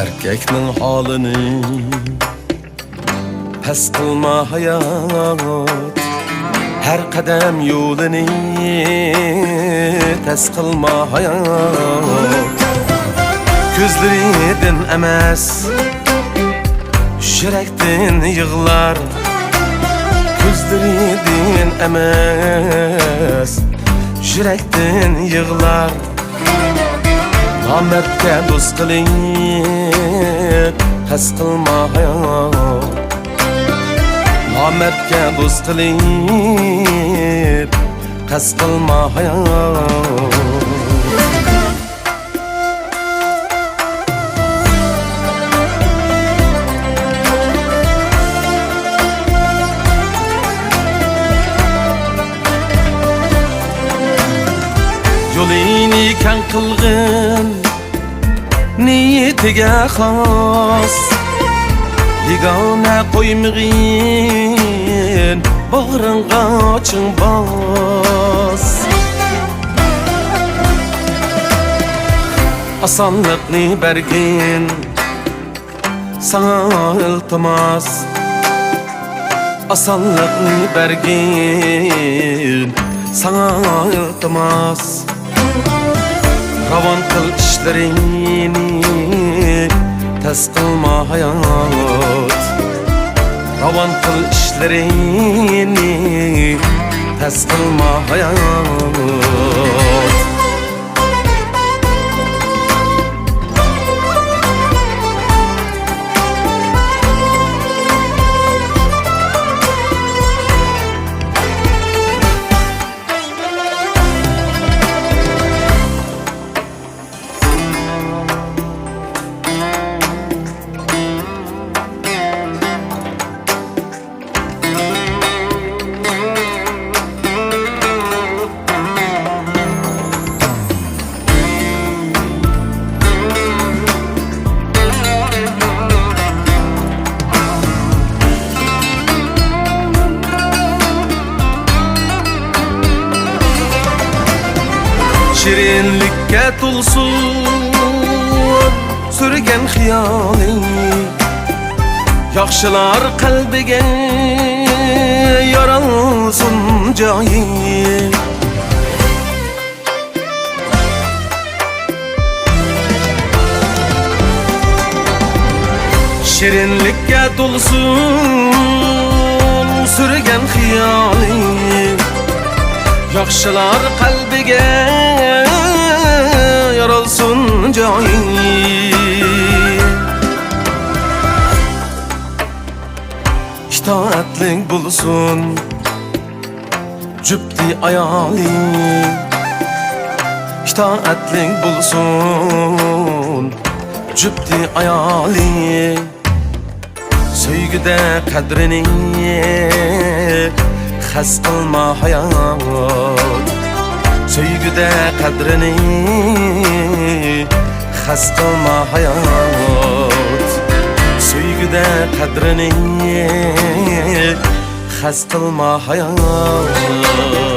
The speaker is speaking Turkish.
erkekning holini pes qilma hayot, her qadam yo'lini tas qilma hayot. Ko'zlaridan emas, yurakdan yig'lar. Ko'zlaridan emas, yurakdan yig'lar. Namertga do'st qilib, qas qilma hayot. Namertga do'st qilib, qas qilma hayot. Yolini kan qilgin, niyetiga xos. Yigona qo'ymagin, bag'ringga oching bos. Osonlikni bergin, sana iltimos. Osonlikni bergin, sana iltimos. Ravon qil ishlaringni, tas qilma hayot. Ravon qil ishlaringni, tas qilma hayot. Şirinlikka to'lsin sürgen hiyoling. Yaxshilar qalbiga yaralsin joyi. Şirinlikka to'lsin sürgen hiyoling. Yaxshilar qalbiga yaralsin joyi. İtaatlik bulsun jüpti ayoling. İtaatlik bulsun jüpti ayoling. Söygüde qadrini xas qilma hayot. Söygüde qadrini xas qilma hayot. Söygüde qadrini xas qilma hayot.